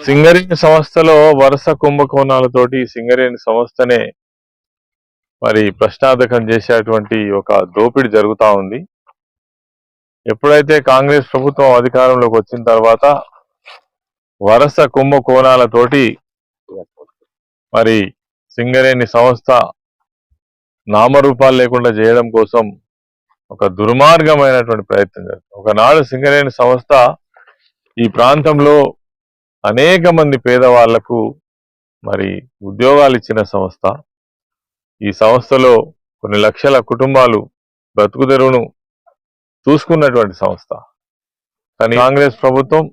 సింగరేణి సంస్థలో వరుస కుంభకోణాలతోటి సింగరేణి సంస్థనే మరి ప్రశ్నార్థకం చేసేటువంటి ఒక దోపిడీ జరుగుతా ఉంది. ఎప్పుడైతే కాంగ్రెస్ ప్రభుత్వం అధికారంలోకి వచ్చిన తర్వాత వరుస కుంభకోణాలతోటి మరి సింగరేణి సంస్థ నామరూపాలు లేకుండా చేయడం కోసం ఒక దుర్మార్గమైనటువంటి ప్రయత్నం చేస్తుంది. ఒకనాడు సింగరేణి సంస్థ ఈ ప్రాంతంలో అనేక మంది పేదవాళ్లకు మరి ఉద్యోగాలు ఇచ్చిన సంస్థ. ఈ సంస్థలో కొన్ని లక్షల కుటుంబాలు బ్రతుకుదెరువును చూసుకున్నటువంటి సంస్థ. కానీ కాంగ్రెస్ ప్రభుత్వం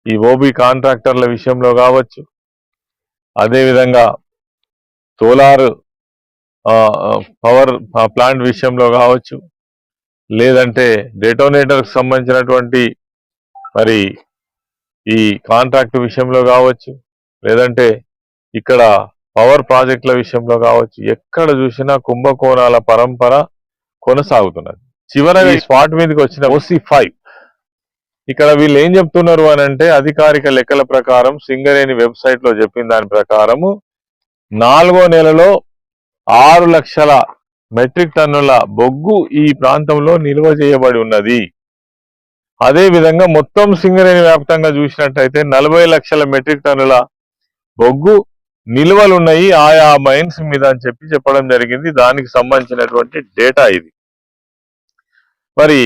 ఈ ఓబీ కాంట్రాక్టర్ల విషయంలో కావచ్చు, అదేవిధంగా సోలార్ పవర్ ప్లాంట్ విషయంలో కావచ్చు, లేదంటే డెటోనేటర్కి సంబంధించినటువంటి మరి ఈ కాంట్రాక్ట్ విషయంలో కావచ్చు, లేదంటే ఇక్కడ పవర్ ప్రాజెక్టుల విషయంలో కావచ్చు, ఎక్కడ చూసినా కుంభకోణాల పరంపర కొనసాగుతున్నది. చివరగా ఈ స్పాట్ మీదకి వచ్చిన OC5 ఇక్కడ వీళ్ళు ఏం చెప్తున్నారు అని అంటే, అధికారిక లెక్కల ప్రకారం సింగరేణి వెబ్సైట్ లో చెప్పిన దాని ప్రకారము 4వ నెలలో 6 లక్షల మెట్రిక్ టన్నుల బొగ్గు ఈ ప్రాంతంలో నిల్వ చేయబడి ఉన్నది. అదే విధంగా మొత్తం సింగరేణి వ్యాప్తంగా చూసినట్టయితే 40 లక్షల మెట్రిక్ టన్నుల బొగ్గు నిల్వలున్నాయి ఆయా మైన్స్ మీద అని చెప్పడం జరిగింది. దానికి సంబంధించినటువంటి డేటా ఇది. మరి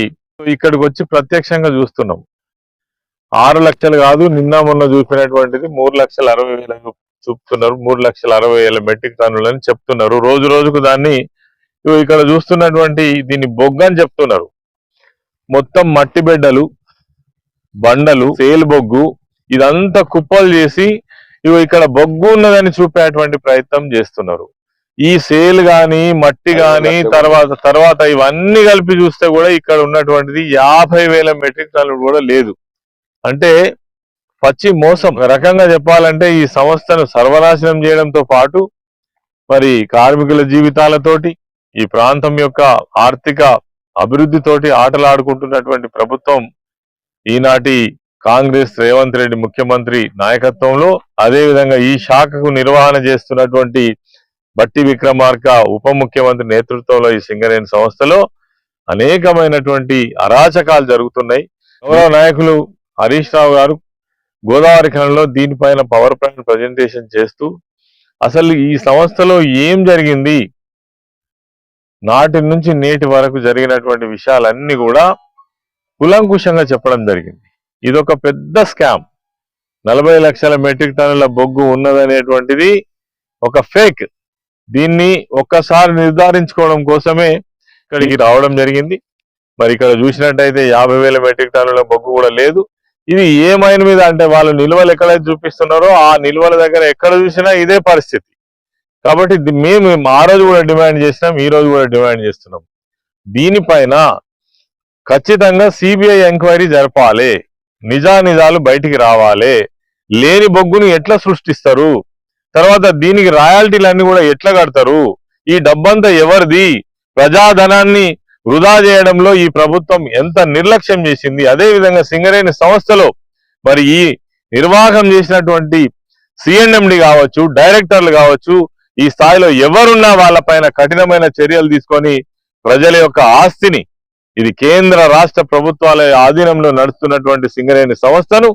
ఇక్కడికి వచ్చి ప్రత్యక్షంగా చూస్తున్నాం. 6 లక్షలు కాదు, నిన్న మొన్న చూపినటువంటిది 3,60,000 చూపుతున్నారు. 3,60,000 మెట్రిక్ టన్నులని చెప్తున్నారు. రోజు రోజుకు దాన్ని ఇక్కడ చూస్తున్నటువంటి దీన్ని బొగ్గు అని చెప్తున్నారు. మొత్తం మట్టి బిడ్డలు, బండలు, సేల్ బొగ్గు ఇదంతా కుప్పలు చేసి ఇక్కడ బొగ్గు ఉన్నదని చూపేటువంటి ప్రయత్నం చేస్తున్నారు. ఈ సేల్ గాని మట్టి గాని తర్వాత ఇవన్నీ కలిపి చూస్తే కూడా ఇక్కడ ఉన్నటువంటిది 50,000 మెట్రిక్ టన్నులు కూడా లేదు. అంటే పచ్చి మోసం. రకంగా చెప్పాలంటే ఈ సంస్థను సర్వనాశనం చేయడంతో పాటు మరి కార్మికుల జీవితాలతోటి ఈ ప్రాంతం యొక్క ఆర్థిక అభివృద్ధితోటి ఆటలాడుకుంటున్నటువంటి ప్రభుత్వం ఈనాటి కాంగ్రెస్ రేవంత్ రెడ్డి ముఖ్యమంత్రి నాయకత్వంలో, అదేవిధంగా ఈ శాఖకు నిర్వహణ చేస్తున్నటువంటి బట్టి విక్రమార్క ఉప ముఖ్యమంత్రి నేతృత్వంలో ఈ సింగరేణి సంస్థలో అనేకమైనటువంటి అరాచకాలు జరుగుతున్నాయి. గౌరవ నాయకులు హరీష్ రావు గారు గోదావరి ఖనంలో దీనిపైన పవర్ పాయింట్ ప్రజెంటేషన్ చేస్తూ అసలు ఈ సంస్థలో ఏం జరిగింది, నాటి నుంచి నేటి వరకు జరిగినటువంటి విషయాలన్నీ కూడా కులంకుశంగా చెప్పడం జరిగింది. ఇదొక పెద్ద స్కామ్. 40 లక్షల మెట్రిక్ టన్నుల బొగ్గు ఉన్నదనేటువంటిది ఒక ఫేక్. దీన్ని ఒక్కసారి నిర్ధారించుకోవడం కోసమే ఇక్కడికి రావడం జరిగింది. మరి ఇక్కడ చూసినట్టయితే 50,000 మెట్రిక్ టన్నుల బొగ్గు కూడా లేదు. ఇది ఏ మైన్ మీద అంటే వాళ్ళు నిల్వలు ఎక్కడైతే చూపిస్తున్నారో ఆ నిల్వల దగ్గర ఎక్కడ చూసినా ఇదే పరిస్థితి. కాబట్టి మేము ఆ రోజు కూడా డిమాండ్ చేసినాం, ఈ రోజు కూడా డిమాండ్ చేస్తున్నాం. దీనిపైన ఖచ్చితంగా సిబిఐ ఎంక్వైరీ జరపాలి, నిజానిజాలు బయటికి రావాలి. లేని బొగ్గును ఎట్లా సృష్టిస్తారు, తర్వాత దీనికి రాయల్టీలన్నీ కూడా ఎట్లా కడతారు, ఈ డబ్బంతా ఎవరిది, ప్రజాధనాన్ని వృధా చేయడంలో ఈ ప్రభుత్వం ఎంత నిర్లక్ష్యం చేసింది. అదేవిధంగా సింగరేణి సంస్థలో మరి ఈ నిర్వాహకం చేసినటువంటి CNMD కావచ్చు, డైరెక్టర్లు కావచ్చు, ఈ స్థాయిలో ఎవరున్నా వాళ్ళపైన కఠినమైన చర్యలు తీసుకొని ప్రజల యొక్క ఆస్తిని, ఇది కేంద్ర రాష్ట్ర ప్రభుత్వాల ఆధీనంలో నడుస్తున్నటువంటి సింగరేణి సంస్థను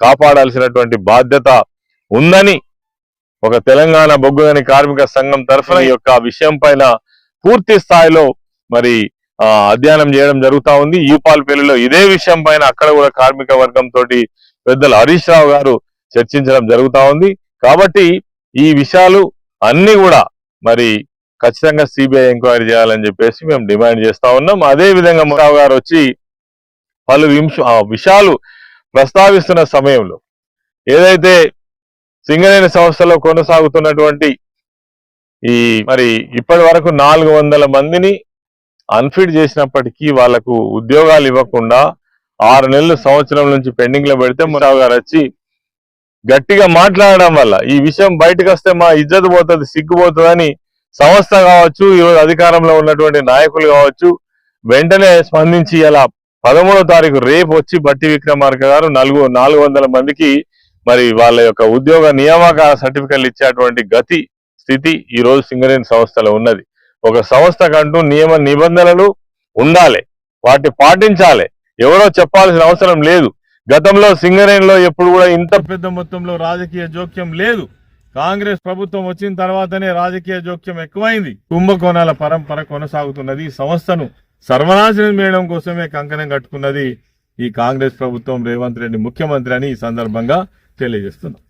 కాపాడాల్సినటువంటి బాధ్యత ఉందని ఒక తెలంగాణ బొగ్గుగని కార్మిక సంఘం తరఫున ఈ యొక్క విషయం పైన పూర్తి స్థాయిలో మరి అధ్యయనం చేయడం జరుగుతా ఉంది. యూపాల్పల్లిలో ఇదే విషయం పైన అక్కడ కూడా కార్మిక వర్గం తోటి పెద్దలు హరీష్ రావు గారు చర్చించడం జరుగుతా ఉంది. కాబట్టి ఈ విషయాలు అన్ని కూడా మరి ఖచ్చితంగా సిబిఐ ఎంక్వైరీ చేయాలని చెప్పేసి మేము డిమాండ్ చేస్తా ఉన్నాం. అదే విధంగా రావు గారు వచ్చి పలు విషయాలు ప్రస్తావిస్తున్న సమయంలో ఏదైతే సింగరేణి సంస్థలో కొనసాగుతున్నటువంటి ఈ మరి ఇప్పటి వరకు 400 మందిని అన్ఫిట్ చేసినప్పటికీ వాళ్లకు ఉద్యోగాలు ఇవ్వకుండా 6 నెలలు సంవత్సరం నుంచి పెండింగ్ లో పెడితే రావు గారు వచ్చి గట్టిగా మాట్లాడడం వల్ల ఈ విషయం బయటకు వస్తే మా ఇజ్జత్ పోతుంది, సిగ్గుపోతుందని సంస్థ కావచ్చు, ఈరోజు అధికారంలో ఉన్నటువంటి నాయకులు కావచ్చు, వెంటనే స్పందించి ఇలా 13వ తారీఖు రేపు వచ్చి బట్టి విక్రమార్క గారు 400 మందికి మరి వాళ్ళ యొక్క ఉద్యోగ నియామక సర్టిఫికెట్లు ఇచ్చేటువంటి గతి స్థితి ఈ రోజు సింగరేణి సంస్థలో ఉన్నది. ఒక సంస్థకంటూ నియమ నిబంధనలు ఉండాలి, వాటిని పాటించాలి. ఎవరో చెప్పాల్సిన అవసరం లేదు. గతంలో సింగరేణిలో ఎప్పుడు కూడా ఇంత పెద్ద మొత్తంలో రాజకీయ జోక్యం లేదు. కాంగ్రెస్ ప్రభుత్వం వచ్చిన తర్వాతనే రాజకీయ జోక్యం ఎక్కువైంది. కుంభకోణాల పరంపర కొనసాగుతున్నది. ఈ సంస్థను సర్వనాశనం చేయడం కోసమే కంకణం కట్టుకున్నది ఈ కాంగ్రెస్ ప్రభుత్వం, రేవంత్ రెడ్డి ముఖ్యమంత్రి అని ఈ సందర్భంగా తెలియజేస్తున్నాం.